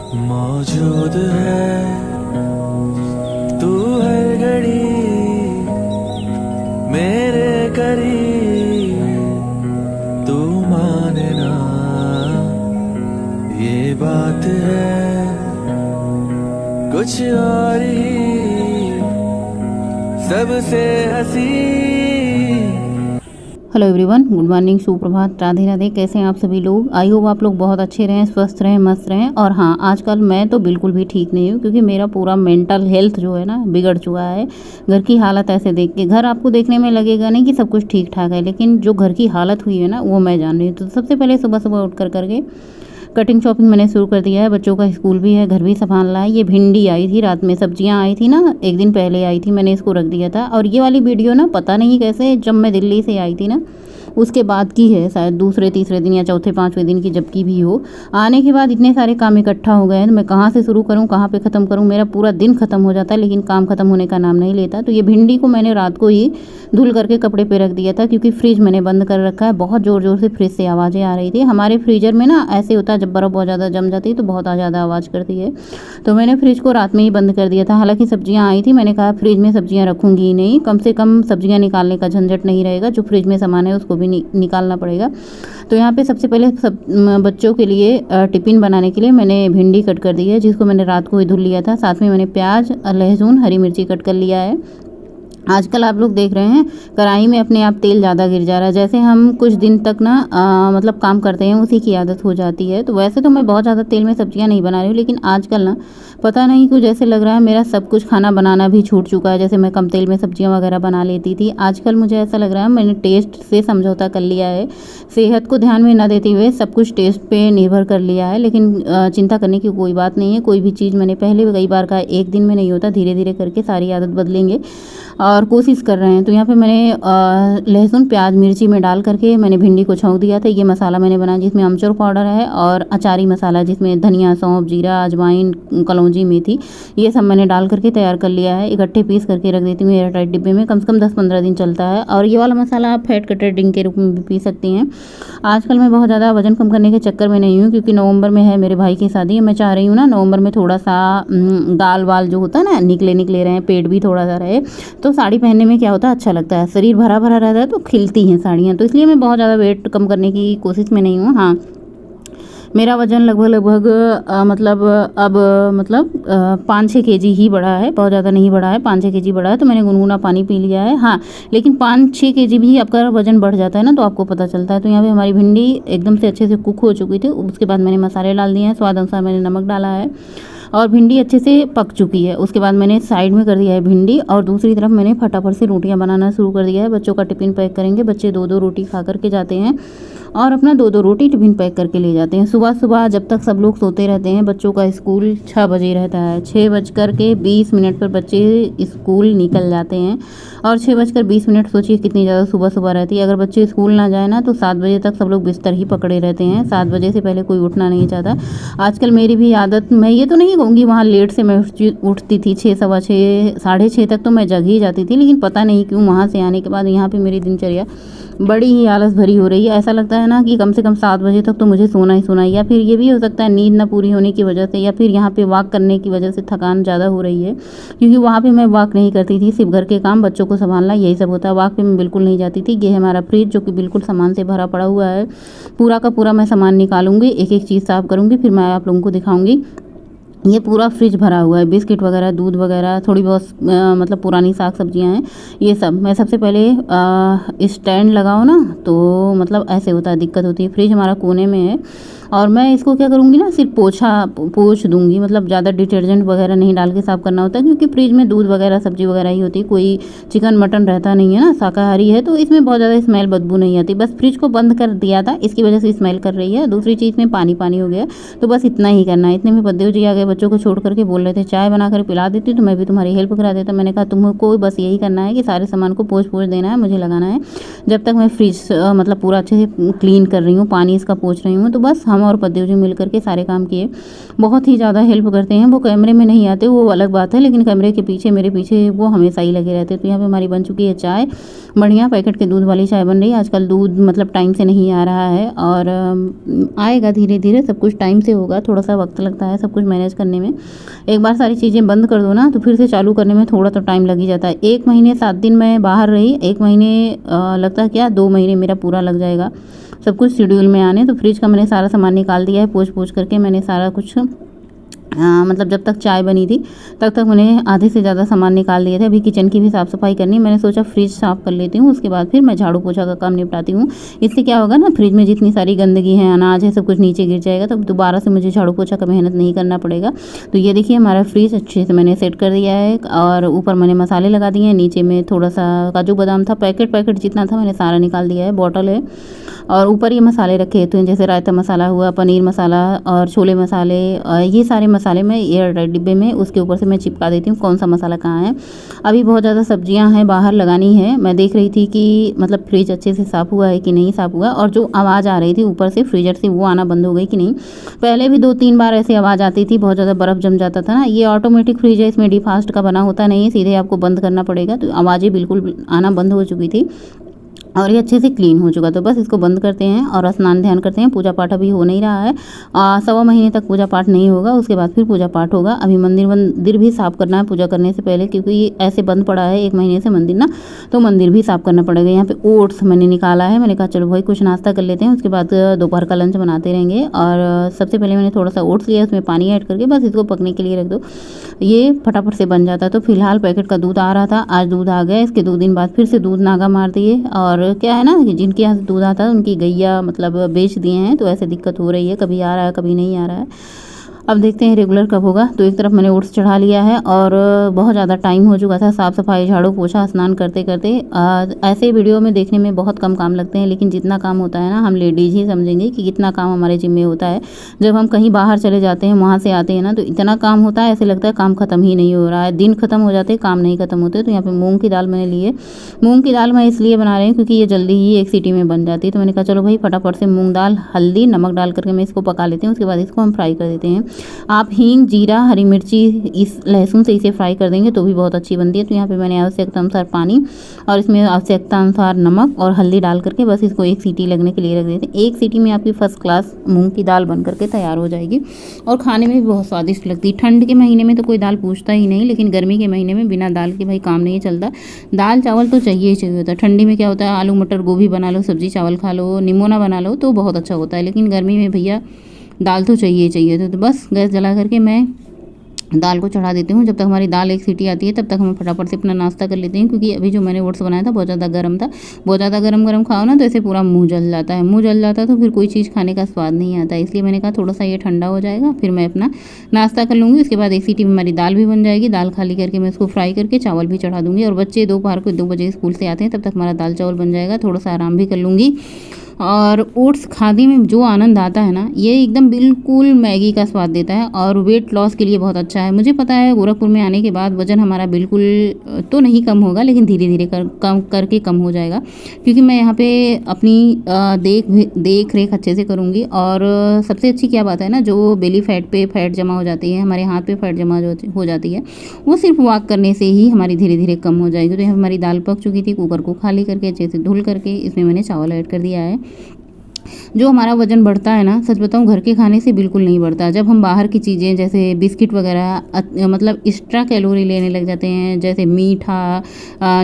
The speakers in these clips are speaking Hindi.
मौजूद है तू हर घड़ी मेरे करीब, तू माने ना ये बात है कुछ और ही सबसे हंसी। हेलो एवरीवन, गुड मॉर्निंग, सुप्रभात, राधे राधे। कैसे हैं आप सभी लोग? आई होप आप लोग बहुत अच्छे रहें, स्वस्थ रहें, मस्त रहें। और हाँ, आजकल मैं तो बिल्कुल भी ठीक नहीं हूँ क्योंकि मेरा पूरा मेंटल हेल्थ जो है ना बिगड़ चुका है। घर की हालत ऐसे देख के, घर आपको देखने में लगेगा नहीं कि सब कुछ ठीक ठाक है, लेकिन जो घर की हालत हुई है ना वो मैं जान रही हूँ। तो सबसे पहले सुबह सुबह उठ करके कटिंग शॉपिंग मैंने शुरू कर दिया है। बच्चों का स्कूल भी है, घर भी संभालना है। ये भिंडी आई थी रात में, सब्जियां आई थी ना, एक दिन पहले आई थी, मैंने इसको रख दिया था। और ये वाली वीडियो ना पता नहीं कैसे जब मैं दिल्ली से आई थी ना उसके बाद की है, शायद दूसरे तीसरे दिन या चौथे पाँचवें दिन की, जबकि भी हो। आने के बाद इतने सारे काम इकट्ठा हो गए हैं, मैं कहाँ से शुरू करूँ, कहाँ पे ख़त्म करूँ। मेरा पूरा दिन ख़त्म हो जाता है लेकिन काम ख़त्म होने का नाम नहीं लेता। तो ये भिंडी को मैंने रात को ही धुल करके कपड़े पे रख दिया था क्योंकि फ्रिज मैंने बंद कर रखा है। बहुत ज़ोर ज़ोर से फ्रिज से आवाज़ें आ रही थी। हमारे फ्रीजर में ना ऐसे होता है, जब बर्फ़ बहुत ज़्यादा जम जाती है तो बहुत ज़्यादा आवाज़ करती है। तो मैंने फ्रिज को रात में ही बंद कर दिया था। हालांकि सब्जियां आई थी, मैंने कहा फ्रिज में सब्जियां रखूंगी ही नहीं, कम से कम सब्जियां निकालने का झंझट नहीं रहेगा, जो फ्रिज में सामान है उसको भी निकालना पड़ेगा। तो यहाँ पे सबसे पहले बच्चों के लिए टिफ़िन बनाने के लिए मैंने भिंडी कट कर दी है, जिसको मैंने रात को ही धुल लिया था। साथ में मैंने प्याज, लहसुन, हरी मिर्ची कट कर लिया है। आजकल आप लोग देख रहे हैं कढ़ाई में अपने आप तेल ज़्यादा गिर जा रहा है। जैसे हम कुछ दिन तक ना मतलब काम करते हैं उसी की आदत हो जाती है। तो वैसे तो मैं बहुत ज़्यादा तेल में सब्जियां नहीं बना रही हूँ, लेकिन आजकल ना पता नहीं कुछ ऐसे लग रहा है मेरा सब कुछ खाना बनाना भी छूट चुका है। जैसे मैं कम तेल में सब्जियां वगैरह बना लेती थी, आजकल मुझे ऐसा लग रहा है मैंने टेस्ट से समझौता कर लिया है। सेहत को ध्यान में न देते हुए सब कुछ टेस्ट पे निर्भर कर लिया है। लेकिन चिंता करने की कोई बात नहीं है। कोई भी चीज़ मैंने पहले कई बार कहा, एक दिन में नहीं होता, धीरे धीरे करके सारी आदत बदलेंगे और कोशिश कर रहे हैं। तो यहाँ पे मैंने लहसुन, प्याज, मिर्ची में डाल करके मैंने भिंडी को छौंक दिया था। ये मसाला मैंने बनाया जिसमें अमचूर पाउडर है और अचारी मसाला जिसमें धनिया, सौंफ, जीरा, अजवाइन, कलौंजी, मेथी, ये सब मैंने डाल करके तैयार कर लिया है। इकट्ठे पीस करके रख देती हूँ एयर टाइट डिब्बे में, कम से कम 10-15 दिन चलता है। और ये वाला मसाला आप फैट कटर ड्रिंक के रूप में भी पी सकती हैं। आजकल मैं बहुत ज़्यादा वजन कम करने के चक्कर में नहीं हूँ क्योंकि नवंबर में है मेरे भाई की शादी। मैं चाह रही हूँ ना नवंबर में थोड़ा सा गाल वाल जो होता है ना निकले रहे हैं, पेट भी थोड़ा सा रहे। तो साड़ी पहनने में क्या होता है, अच्छा लगता है, शरीर भरा भरा रहता है तो खिलती हैं साड़ियाँ। तो इसलिए मैं बहुत ज़्यादा वेट कम करने की कोशिश में नहीं हूँ। हाँ, मेरा वज़न लगभग मतलब अब 5-6 केजी ही बढ़ा है, बहुत ज़्यादा नहीं बढ़ा है, 5-6 केजी बढ़ा है। तो मैंने गुनगुना पानी पी लिया है। हाँ, लेकिन 5-6 केजी भी आपका वज़न बढ़ जाता है ना तो आपको पता चलता है। तो यहाँ पे हमारी भिंडी एकदम से अच्छे से कुक हो चुकी थी। उसके बाद मैंने मसाले डाल दिए हैं, स्वाद अनुसार मैंने नमक डाला है और भिंडी अच्छे से पक चुकी है। उसके बाद मैंने साइड में कर दिया है भिंडी और दूसरी तरफ मैंने फटाफट से रोटियां बनाना शुरू कर दिया है। बच्चों का टिफ़िन पैक करेंगे, बच्चे 2-2 रोटी खा करके जाते हैं और अपना 2-2 रोटी टिफ़िन पैक करके ले जाते हैं। सुबह सुबह जब तक सब लोग सोते रहते हैं, बच्चों का स्कूल 6 बजे रहता है। 6:20 पर बच्चे स्कूल निकल जाते हैं और 6:20 सोचिए कितनी ज़्यादा सुबह सुबह रहती है। अगर बच्चे स्कूल ना जाए ना तो 7 बजे तक सब लोग बिस्तर ही पकड़े रहते हैं। 7 बजे से पहले कोई उठना नहीं चाहता। आजकल मेरी भी आदत, मैं ये तो नहीं कहूँगी वहाँ लेट से मैं उठती थी, 6, सवा 6, 6:30 तक तो मैं जग ही जाती थी, लेकिन पता नहीं क्यों वहाँ से आने के बाद यहाँ पे मेरी दिनचर्या बड़ी ही आलस भरी हो रही है। ऐसा लगता है ना कि कम से कम 7 बजे तक तो मुझे सोना ही सोना है, या फिर ये भी हो सकता है नींद ना पूरी होने की वजह से, या फिर यहाँ पे वॉक करने की वजह से थकान ज़्यादा हो रही है। क्योंकि वहाँ पे मैं वॉक नहीं करती थी, सिर्फ घर के काम, बच्चों को संभालना, यही सब होता है। वॉक पे मैं बिल्कुल नहीं जाती थी। ये है हमारा फ्रिज जो कि बिल्कुल सामान से भरा पड़ा हुआ है। पूरा का पूरा मैं सामान निकालूंगी, एक एक चीज़ साफ़ करूँगी, फिर मैं आप लोगों को दिखाऊँगी। ये पूरा फ्रिज भरा हुआ है, बिस्किट वगैरह, दूध वगैरह, थोड़ी बहुत मतलब पुरानी साग सब्जियां हैं, ये सब। मैं सबसे पहले स्टैंड लगाओ ना तो मतलब ऐसे होता है, दिक्कत होती है। फ्रिज हमारा कोने में है और मैं इसको क्या करूँगी ना, सिर्फ पोंछ दूँगी, मतलब ज़्यादा डिटर्जेंट वगैरह नहीं डाल के साफ़ करना होता है क्योंकि फ्रिज में दूध वगैरह, सब्जी वगैरह ही होती है, कोई चिकन मटन रहता नहीं है ना, शाकाहारी है, तो इसमें बहुत ज़्यादा स्मेल, बदबू नहीं आती। बस फ्रिज को बंद कर दिया था, इसकी वजह से स्मेल कर रही है। दूसरी चीज़ में पानी पानी हो गया, तो बस इतना ही करना है। इतने में पद्देव जी आ गए, बच्चों को छोड़ करके बोल रहे थे चाय बना कर पिला देती तो मैं भी तुम्हारी हेल्प करा देता। मैंने कहा तुमको बस यही करना है कि सारे सामान को पोंछ देना है, मुझे लगाना है। जब तक मैं फ्रिज मतलब पूरा अच्छे से क्लीन कर रही हूँ, पानी इसका पोंछ रही हूँ, तो बस हम और पतिदेव जी मिल करके सारे काम किए, बहुत ही ज़्यादा हेल्प करते हैं। वो कैमरे में नहीं आते, वो अलग बात है, लेकिन कैमरे के पीछे मेरे पीछे वो हमेशा ही लगे रहते हैं। तो यहाँ पे हमारी बन चुकी है चाय, बढ़िया पैकेट के दूध वाली चाय बन रही है। आजकल दूध मतलब टाइम से नहीं आ रहा है, और आएगा धीरे धीरे, सब कुछ टाइम से होगा, थोड़ा सा वक्त लगता है सब कुछ मैनेज करने में। एक बार सारी चीज़ें बंद कर दो ना तो फिर से चालू करने में थोड़ा तो टाइम लग ही जाता है। 1 महीने 7 दिन मैं बाहर रही, 1 महीने लगता है क्या 2 महीने मेरा पूरा लग जाएगा सब कुछ शेड्यूल में आने। तो फ्रिज का मैंने सारा सामान निकाल दिया है, पोंछ पोंछ करके मैंने सारा कुछ मतलब जब तक चाय बनी थी तब तक मैंने आधे से ज़्यादा सामान निकाल दिए थे। अभी किचन की भी साफ़ सफाई करनी, मैंने सोचा फ्रिज साफ़ कर लेती हूँ, उसके बाद फिर मैं झाड़ू पोछा का काम निपटाती हूँ। इससे क्या होगा ना, फ्रिज में जितनी सारी गंदगी है, अनाज है, सब कुछ नीचे गिर जाएगा, तब दोबारा से मुझे झाड़ू पोछा का मेहनत नहीं करना पड़ेगा। तो ये देखिए हमारा फ्रिज अच्छे से मैंने सेट कर दिया है, और ऊपर मैंने मसाले लगा दिए हैं, नीचे में थोड़ा सा काजू बादाम था, पैकेट जितना था मैंने सारा निकाल दिया है, बॉटल है, और ऊपर ये मसाले रखे तो जैसे रायता मसाला हुआ, पनीर मसाला और छोले मसाले, ये सारे मसाले मैं एयर टाइट डिब्बे में उसके ऊपर से मैं चिपका देती हूँ कौन सा मसाला कहाँ है। अभी बहुत ज़्यादा सब्जियां हैं बाहर लगानी है, मैं देख रही थी कि मतलब फ्रिज अच्छे से साफ़ हुआ है कि नहीं साफ़ हुआ, और जो आवाज़ आ रही थी ऊपर से फ्रीजर से वो आना बंद हो गई कि नहीं। पहले भी 2-3 बार ऐसी आवाज़ आती थी, बहुत ज़्यादा बर्फ़ जम जाता था ना। ये ऑटोमेटिक फ्रिज है, इसमें डिफास्ट का बना होता नहीं है, सीधे आपको बंद करना पड़ेगा। तो आवाज़ें बिल्कुल आना बंद हो चुकी थी और ये अच्छे से क्लीन हो चुका। तो बस इसको बंद करते हैं और स्नान ध्यान करते हैं। पूजा पाठ अभी हो नहीं रहा है, 1.25 महीने तक पूजा पाठ नहीं होगा, उसके बाद फिर पूजा पाठ होगा। अभी मंदिर भी साफ़ करना है पूजा करने से पहले, क्योंकि ये ऐसे बंद पड़ा है 1 महीने से मंदिर ना, तो मंदिर भी साफ़ करना पड़ेगा। यहाँ पे ओट्स मैंने निकाला है, मैंने कहा चलो भाई कुछ नाश्ता कर लेते हैं, उसके बाद दोपहर का लंच बनाते रहेंगे। और सबसे पहले मैंने थोड़ा सा ओट्स लिया, उसमें पानी ऐड करके बस इसको पकने के लिए रख दो, ये फटाफट से बन जाता है। तो फिलहाल पैकेट का दूध आ रहा था, आज दूध आ गया, इसके 2 दिन बाद फिर से दूध नागा मार दिए। और क्या है ना, जिनके यहाँ से दूध आता है उनकी गैया मतलब बेच दिए हैं, तो ऐसे दिक्कत हो रही है, कभी आ रहा है कभी नहीं आ रहा है। अब देखते हैं रेगुलर कब होगा। तो एक तरफ मैंने ओट्स चढ़ा लिया है, और बहुत ज़्यादा टाइम हो चुका था साफ़ सफाई, झाड़ू पोछा, स्नान करते करते। ऐसे वीडियो में देखने में बहुत कम काम लगते हैं, लेकिन जितना काम होता है ना, हम लेडीज़ ही समझेंगे कि कितना काम हमारे जिम्मे होता है। जब हम कहीं बाहर चले जाते हैं, वहाँ से आते हैं ना, तो इतना काम होता है, ऐसे लगता है काम ख़त्म ही नहीं हो रहा है, दिन ख़त्म हो जाते काम नहीं ख़त्म होते। तो यहाँ पर मूँग की दाल मैंने ली है। मूँग की दाल मैं इसलिए बना रही हूँ क्योंकि ये जल्दी ही 1 सीटी में बन जाती है। तो मैंने कहा चलो भाई फटाफट से मूँग दाल, हल्दी, नमक डाल करके मैं इसको पका लेती हूँ, उसके बाद इसको हम फ्राई कर देते हैं। आप हींग, जीरा, हरी मिर्ची, इस लहसुन से इसे फ्राई कर देंगे तो भी बहुत अच्छी बनती है। तो यहाँ पे मैंने आवश्यकता अनुसार पानी और इसमें आवश्यकता अनुसार नमक और हल्दी डाल करके बस इसको 1 सीटी लगने के लिए रख देते हैं। 1 सीटी में आपकी फर्स्ट क्लास मूंग की दाल बन करके तैयार हो जाएगी, और खाने में भी बहुत स्वादिष्ट लगती है। ठंड के महीने में तो कोई दाल पूछता ही नहीं, लेकिन गर्मी के महीने में बिना दाल के भाई काम नहीं चलता। दाल चावल तो चाहिए ही चाहिए होता है। ठंडी में क्या होता है, आलू मटर गोभी बना लो, सब्जी चावल खा लो, निमोना बना लो तो बहुत अच्छा होता है, लेकिन गर्मी में भैया दाल तो चाहिए चाहिए। तो बस गैस जला करके मैं दाल को चढ़ा देती हूँ। जब तक हमारी दाल 1 सीटी आती है तब तक हम फटाफट से अपना नाश्ता कर लेते हैं, क्योंकि अभी जो मैंने ओट्स बनाया था बहुत ज़्यादा गर्म था। बहुत ज़्यादा गरम खाओ ना तो ऐसे पूरा मुंह जल जाता है, मुंह जल जाता है तो फिर कोई चीज़ खाने का स्वाद नहीं आता। इसलिए मैंने कहा थोड़ा सा ये ठंडा हो जाएगा फिर मैं अपना नाश्ता कर लूँगी। उसके बाद 1 सीटी में हमारी दाल भी बन जाएगी। दाल खाली करके मैं इसको फ्राई करके चावल भी चढ़ा दूँगी, और बच्चे दोपहर को 2 बजे स्कूल से आते हैं, तब तक हमारा दाल चावल बन जाएगा। थोड़ा सा आराम भी कर लूँगी। और ओट्स खाने में जो आनंद आता है ना, ये एकदम बिल्कुल मैगी का स्वाद देता है, और वेट लॉस के लिए बहुत अच्छा है। मुझे पता है गोरखपुर में आने के बाद वज़न हमारा बिल्कुल तो नहीं कम होगा, लेकिन धीरे धीरे करके कम हो जाएगा, क्योंकि मैं यहाँ पे अपनी देख रेख अच्छे से करूँगी। और सबसे अच्छी क्या बात है ना, जो बेली फैट पे फैट जमा हो जाती है, हमारे हाथ पे फैट जमा हो जाती है, वो सिर्फ वॉक करने से ही हमारी धीरे धीरे कम हो जाएगी। तो यहाँ हमारी दाल पक चुकी थी, कुकर को खाली करके अच्छे से धुल करके इसमें मैंने चावल ऐड कर दिया है। जो हमारा वज़न बढ़ता है ना, सच बताऊं घर के खाने से बिल्कुल नहीं बढ़ता। जब हम बाहर की चीज़ें जैसे बिस्किट वगैरह मतलब एक्स्ट्रा कैलोरी लेने लग जाते हैं, जैसे मीठा,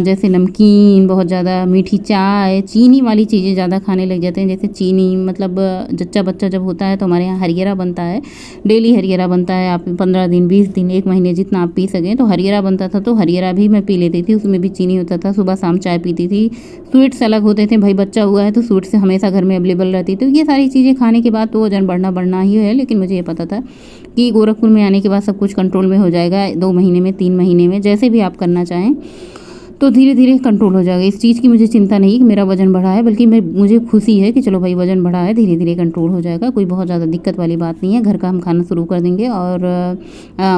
जैसे नमकीन, बहुत ज़्यादा मीठी चाय, चीनी वाली चीज़ें ज़्यादा खाने लग जाते हैं। जैसे चीनी मतलब जच्चा बच्चा जब होता है तो हमारे यहाँ हरियरा बनता है, डेली हरियरा बनता है। आप 15 दिन 20 दिन 1 महीने जितना आप पी सकें, तो हरियरा बनता था, तो हरियरा भी मैं पी लेती थी, उसमें भी चीनी होता था। सुबह शाम चाय पीती थी। स्वीट्स अलग होते थे, भाई बच्चा हुआ है तो स्वीट्स हमेशा घर में अवेलेबल रहती। तो ये सारी चीज़ें खाने के बाद तो वजन बढ़ना ही है, लेकिन मुझे ये पता था कि गोरखपुर में आने के बाद सब कुछ कंट्रोल में हो जाएगा 2 महीने में, 3 महीने में, जैसे भी आप करना चाहें। तो धीरे धीरे कंट्रोल हो जाएगा। इस चीज़ की मुझे चिंता नहीं कि मेरा वज़न बढ़ा है, बल्कि मुझे खुशी है कि चलो भाई वज़न बढ़ा है, धीरे धीरे कंट्रोल हो जाएगा। कोई बहुत ज़्यादा दिक्कत वाली बात नहीं है। घर का हम खाना शुरू कर देंगे और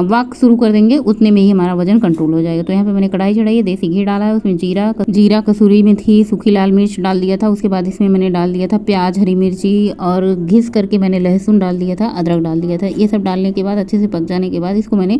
वॉक शुरू कर देंगे, उतने में ही हमारा वज़न कंट्रोल हो जाएगा। तो यहाँ पे मैंने कढ़ाई चढ़ाई है, देसी घी डाला है, उसमें जीरा कसूरी मेथी सूखी लाल मिर्च डाल दिया था। उसके बाद इसमें मैंने डाल दिया था प्याज हरी मिर्ची और घिस करके मैंने लहसुन डाल दिया था, अदरक डाल दिया था। ये सब डालने के बाद अच्छे से पक जाने के बाद इसको मैंने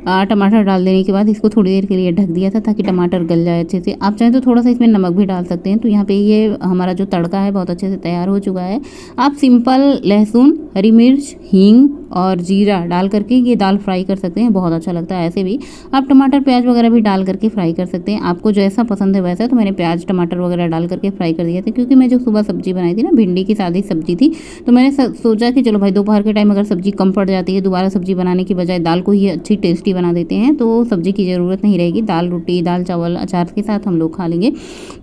टमाटर डाल देने के बाद इसको थोड़ी देर के लिए ढक दिया था ताकि टमाटर गल जाए अच्छे से। आप चाहें तो थोड़ा सा इसमें नमक भी डाल सकते हैं। तो यहाँ पे ये हमारा जो तड़का है बहुत अच्छे से तैयार हो चुका है। आप सिंपल लहसुन हरी मिर्च हींग और जीरा डाल करके ये दाल फ्राई कर सकते हैं, बहुत अच्छा लगता है। ऐसे भी आप टमाटर प्याज वगैरह भी डाल करके फ्राई कर सकते हैं, आपको जैसा पसंद है वैसा। तो मैंने प्याज टमाटर वगैरह डाल करके फ्राई कर दिया था, क्योंकि मैं जो सुबह सब्जी बनाई थी ना, भिंडी की सादी सब्जी थी, तो मैंने सोचा कि चलो भाई दोपहर के टाइम अगर सब्जी कम पड़ जाती है, दोबारा सब्जी बनाने की बजाय दाल को ही अच्छी टेस्टी बना देते हैं, तो सब्जी की ज़रूरत नहीं रहेगी। दाल रोटी दाल चावल अचार के साथ हम लोग खा लेंगे।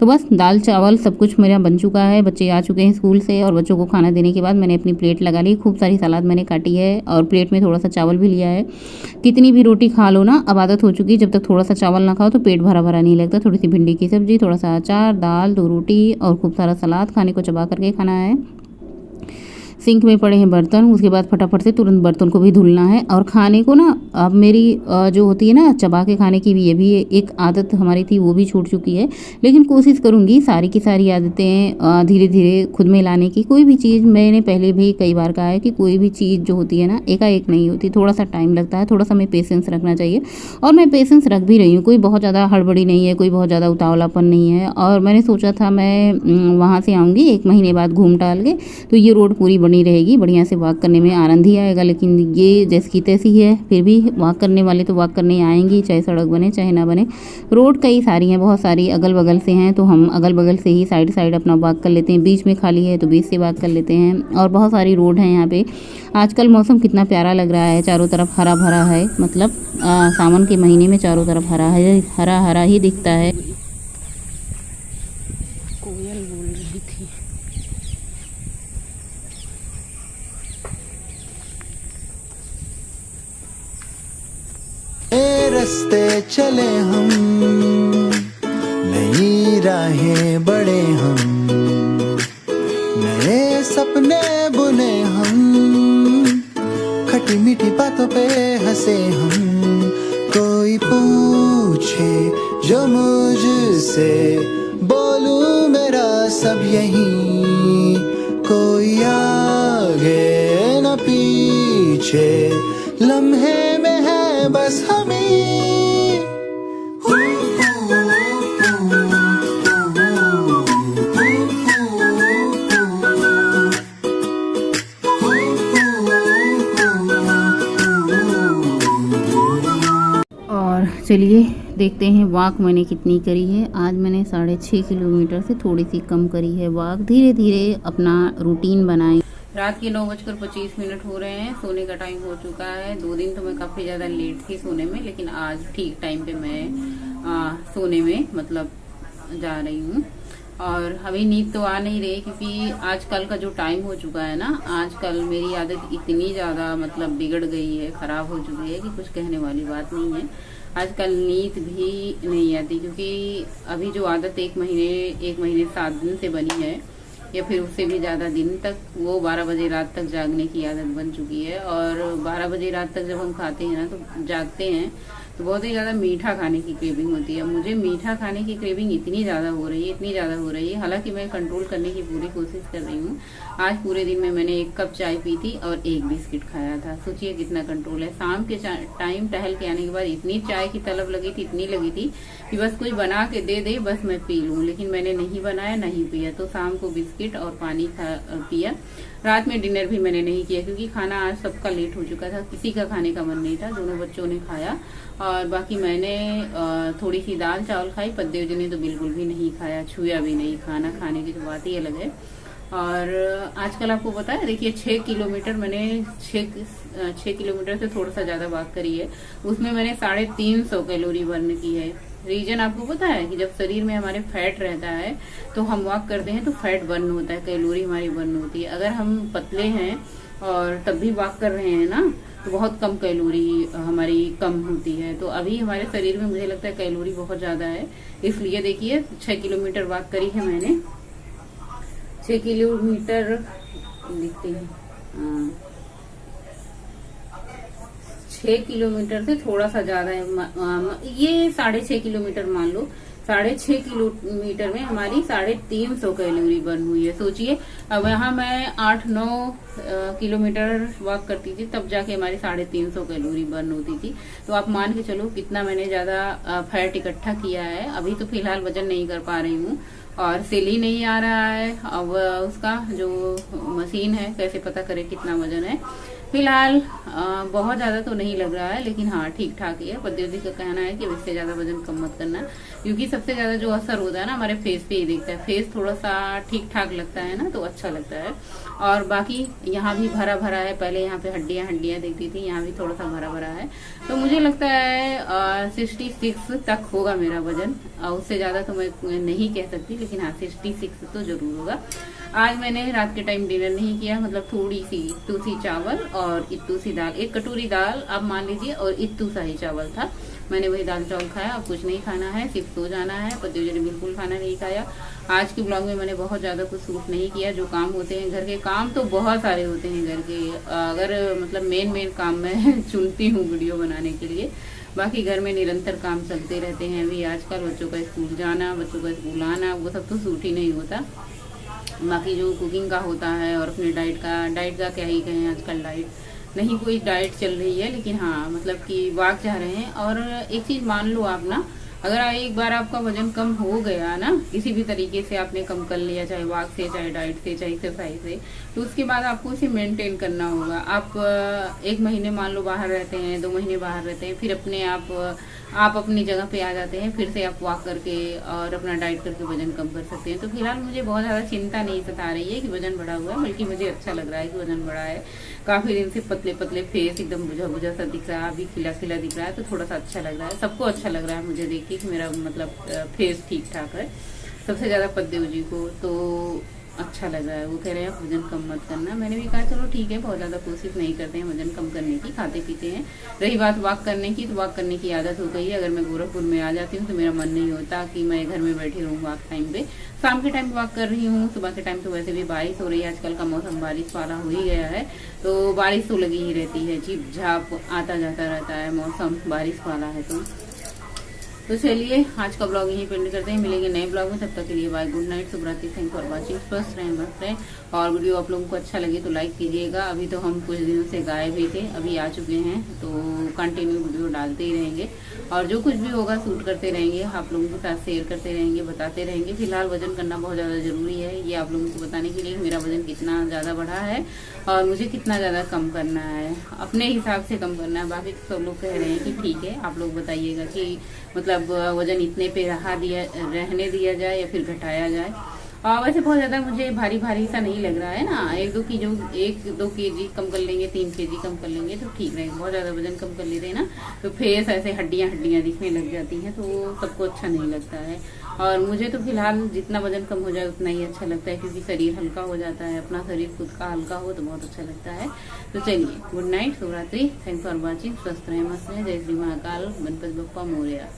तो बस दाल चावल सब कुछ मेरा बन चुका है, बच्चे आ चुके हैं स्कूल से, और बच्चों को खाना देने के बाद मैंने अपनी प्लेट लगा ली। खूब सारी सलाद मैंने काटी है और प्लेट में थोड़ा सा चावल भी लिया है। कितनी भी रोटी खा लो ना, अब आदत हो चुकी है, जब तक थोड़ा सा चावल ना खाओ तो पेट भरा भरा नहीं लगता। थोड़ी सी भिंडी की सब्जी, थोड़ा सा अचार, दाल, 2 रोटी और खूब सारा सलाद, खाने को चबा करके खाना है। सिंक में पड़े हैं बर्तन, उसके बाद फटाफट से तुरंत बर्तन को भी धुलना है। और खाने को ना अब मेरी जो होती है ना चबा के खाने की भी, ये भी एक आदत हमारी थी, वो भी छूट चुकी है। लेकिन कोशिश करूँगी सारी की सारी आदतें धीरे धीरे खुद में लाने की। कोई भी चीज़, मैंने पहले भी कई बार कहा है कि कोई भी चीज़ जो होती है ना एकाएक नहीं होती, थोड़ा सा टाइम लगता है, थोड़ा सा हमें पेशेंस रखना चाहिए। और मैं पेशेंस रख भी रही हूँ, कोई बहुत ज़्यादा हड़बड़ी नहीं है, कोई बहुत ज़्यादा उतावलापन नहीं है। और मैंने सोचा था मैं वहाँ से आऊँगी 1 महीने बाद घूम टहल के, तो ये रोड पूरी बनी रहेगी, बढ़िया से वॉक करने में आनंद ही आएगा। लेकिन ये जैसी की तैसी है, फिर भी वॉक करने वाले तो वॉक करने आएंगी, चाहे सड़क बने चाहे ना बने। रोड कई सारी हैं, बहुत सारी अगल बगल से हैं, तो हम अगल बगल से ही साइड साइड अपना वॉक कर लेते हैं। बीच में खाली है तो बीच से वॉक कर लेते हैं। और बहुत सारी रोड हैं यहाँ पे। आजकल मौसम कितना प्यारा लग रहा है, चारों तरफ हरा भरा है, मतलब सावन के महीने में चारों तरफ हरा है, हरा हरा ही दिखता है। कोयल बोल रही थी। रास्ते चले हम, नई राहें बढ़े हम, नए सपने बुने हम, खटी मीठी बातों पे हंसे हम। कोई पूछे जो मुझसे, बोलूं मेरा सब यही, कोई आगे न पीछे, लम्हे में है बस हमें। और चलिए देखते हैं वॉक मैंने कितनी करी है। आज मैंने 6.5 किलोमीटर से थोड़ी सी कम करी है वॉक। धीरे धीरे अपना रूटीन बनाएं। रात के 9:25 हो रहे हैं, सोने का टाइम हो चुका है। 2 दिन तो मैं काफ़ी ज़्यादा लेट थी सोने में, लेकिन आज ठीक टाइम पे मैं सोने में मतलब जा रही हूँ। और अभी नींद तो आ नहीं रही, क्योंकि आजकल का जो टाइम हो चुका है ना, आजकल मेरी आदत इतनी ज़्यादा मतलब बिगड़ गई है, ख़राब हो चुकी है कि कुछ कहने वाली बात नहीं है। आजकल नींद भी नहीं आती, क्योंकि अभी जो आदत 1 महीने 7 दिन से बनी है, या फिर उससे भी ज़्यादा दिन तक, वो 12 बजे रात तक जागने की आदत बन चुकी है। और 12 बजे रात तक जब हम खाते हैं ना, तो जागते हैं तो बहुत ही ज़्यादा मीठा खाने की क्रेविंग होती है। मुझे मीठा खाने की क्रेविंग इतनी ज़्यादा हो रही है, हालांकि मैं कंट्रोल करने की पूरी कोशिश कर रही हूँ। आज पूरे दिन में मैंने 1 कप चाय पी थी और 1 बिस्किट खाया था। सोचिए कितना कंट्रोल है। शाम के टाइम टहल के आने के बाद इतनी चाय की तलब लगी थी कि बस कोई बना के दे दे, बस मैं पी लूँ। लेकिन मैंने नहीं बनाया, नहीं पिया, तो शाम को बिस्किट और पानी पिया। रात में डिनर भी मैंने नहीं किया, क्योंकि खाना आज सबका लेट हो चुका था, किसी का खाने का मन नहीं था। दोनों बच्चों ने खाया और बाकी मैंने थोड़ी सी दाल चावल खाई। पद्देव ने तो बिल्कुल भी नहीं खाया, छुआ भी नहीं। खाना खाने की तो बात ही अलग है। और आजकल आपको पता है, देखिए 6 किलोमीटर मैंने 6 किलोमीटर से थोड़ा सा ज़्यादा वॉक करी है। उसमें मैंने 350 कैलोरी बर्न की है। रीजन आपको पता है कि जब शरीर में हमारे फैट रहता है तो हम वॉक करते हैं तो फैट बर्न होता है, कैलोरी हमारी बर्न होती है। अगर हम पतले हैं और तब भी वॉक कर रहे हैं ना, तो बहुत कम कैलोरी हमारी कम होती है। तो अभी हमारे शरीर में मुझे लगता है कैलोरी बहुत ज़्यादा है, इसलिए देखिए 6 किलोमीटर वॉक करी है मैंने। 6 किलोमीटर दिखते हैं, 6 किलोमीटर से थोड़ा सा ज्यादा है, ये 6.5 किलोमीटर मान लो। 6.5 किलोमीटर में हमारी 350 कैलोरी बर्न हुई है। सोचिए, अब यहाँ मैं 8-9 किलोमीटर वॉक करती थी, तब जाके हमारी 350 कैलोरी बर्न होती थी। तो आप मान के चलो कितना मैंने ज्यादा फैट इकट्ठा किया है। अभी तो फिलहाल वजन नहीं कर पा रही हूँ और सेल ही नहीं आ रहा है। अब उसका जो मशीन है कैसे पता करे कितना वजन है। फिलहाल बहुत ज्यादा तो नहीं लग रहा है, लेकिन हाँ ठीक ठाक ही है। पद्देव जी का कहना है कि इससे ज्यादा वजन कम मत करना, क्योंकि सबसे ज्यादा जो असर होता है ना हमारे फेस पे ही दिखता है। फेस थोड़ा सा ठीक ठाक लगता है ना, तो अच्छा लगता है। और बाकी यहाँ भी भरा भरा है, पहले यहाँ पे हड्डियां दिखती थी, यहाँ भी थोड़ा सा भरा भरा है। तो मुझे लगता है 66 तक होगा मेरा वजन। उससे ज्यादा तो मैं नहीं कह सकती, लेकिन हाँ 66 तो जरूर होगा। आज मैंने रात के टाइम डिनर नहीं किया, मतलब थोड़ी सी इत्तू सी चावल और इत्तू सी दाल, 1 कटोरी दाल आप मान लीजिए, और इत्तू सा ही चावल था। मैंने वही दाल चावल खाया। अब कुछ नहीं खाना है, सिर्फ सो जाना है। पति जी ने बिल्कुल खाना नहीं खाया। आज के ब्लॉग में मैंने बहुत ज्यादा कुछ शूट नहीं किया। जो काम होते हैं घर के, काम तो बहुत सारे होते हैं घर के, अगर मतलब मेन काम मैं चुनती हूँ वीडियो बनाने के लिए। बाकी घर में निरंतर काम चलते रहते हैं। अभी आजकल बच्चों का स्कूल जाना, बच्चों का स्कूल आना, वो सब तो शूट ही नहीं होता। बाकी जो कुकिंग का होता है और अपने डाइट का क्या ही कहें, आजकल डाइट नहीं कोई डाइट चल रही है, लेकिन हाँ मतलब कि वॉक जा रहे हैं। और एक चीज मान लो आप ना, अगर एक बार आपका वजन कम हो गया ना, किसी भी तरीके से आपने कम कर लिया, चाहे वॉक से, चाहे डाइट से, चाहे एक्सरसाइज से, तो उसके बाद आपको उसे मेंटेन करना होगा। आप 1 महीने मान लो बाहर रहते हैं, 2 महीने बाहर रहते हैं, फिर अपने आप अपनी जगह पे आ जाते हैं, फिर से आप वॉक करके और अपना डाइट करके वजन कम कर सकते हैं। तो फिलहाल मुझे बहुत ज़्यादा चिंता नहीं सता रही है कि वजन बढ़ा हुआ है, बल्कि मुझे अच्छा लग रहा है कि वजन बढ़ा है। काफ़ी दिन से पतले फेस एकदम बुझा सा दिख रहा है, अभी खिला दिख रहा है, तो थोड़ा सा अच्छा लग रहा है। सबको अच्छा लग रहा है मुझे देख के कि मेरा मतलब फेस ठीक ठाक है। सबसे ज़्यादा पद्देव जी को तो अच्छा लग रहा है। वो कह रहे हैं वजन कम मत करना। मैंने भी कहा चलो ठीक है, बहुत ज़्यादा कोशिश नहीं करते हैं वजन कम करने की, खाते पीते हैं। रही बात वॉक करने की, तो वॉक करने की आदत हो गई है। अगर मैं गोरखपुर में आ जाती हूँ तो मेरा मन नहीं होता कि मैं घर में बैठी रहूँ वॉक टाइम पे। शाम के टाइम वॉक कर रही हूँ, सुबह के टाइम तो वैसे भी बारिश हो रही है। आजकल का मौसम बारिश वाला हो ही गया है, तो बारिश तो लगी ही रहती है, झिप झाप आता जाता रहता है, मौसम बारिश वाला है। तो चलिए आज का ब्लॉग यहीं पेंड करते हैं, मिलेंगे नए ब्लॉग में। तब तक के लिए बाय, गुड नाइट, शुभ रात्रि, थैंक फॉर वॉचिंग। स्वस्थ रहें, मस्त रहें। और वीडियो आप लोगों को अच्छा लगे तो लाइक कीजिएगा। अभी तो हम कुछ दिनों से गायब ही थे, अभी आ चुके हैं, तो कंटिन्यू वीडियो डालते ही रहेंगे और जो कुछ भी होगा शूट करते रहेंगे, आप लोगों के साथ शेयर करते रहेंगे, बताते रहेंगे। फिलहाल वजन करना बहुत ज़्यादा ज़रूरी है, ये आप लोगों को बताने के लिए मेरा वजन कितना ज़्यादा बढ़ा है और मुझे कितना ज़्यादा कम करना है, अपने हिसाब से कम करना है। बाकी सब लोग कह रहे हैं कि ठीक है, आप लोग बताइएगा कि मतलब वजन इतने पे रहने दिया जाए या फिर घटाया जाए। और वैसे बहुत ज़्यादा मुझे भारी सा नहीं लग रहा है ना। 1-2 केजी कम कर लेंगे, 3 केजी कम कर लेंगे तो ठीक रहेगा। बहुत ज़्यादा वजन कम कर लेते हैं ना तो फेस ऐसे हड्डियाँ दिखने लग जाती हैं, तो सबको अच्छा नहीं लगता है। और मुझे तो फिलहाल जितना वजन कम हो जाए उतना ही अच्छा लगता है, क्योंकि शरीर हल्का हो जाता है। अपना शरीर खुद का हल्का हो तो बहुत अच्छा लगता है। तो चलिए, गुड नाइट, शुभ रात्रि, थैंक्स फॉर वॉचिंग। स्वस्थ रहें, मस्त रहें। जय श्री महाकाल, गणपति बप्पा मोरया।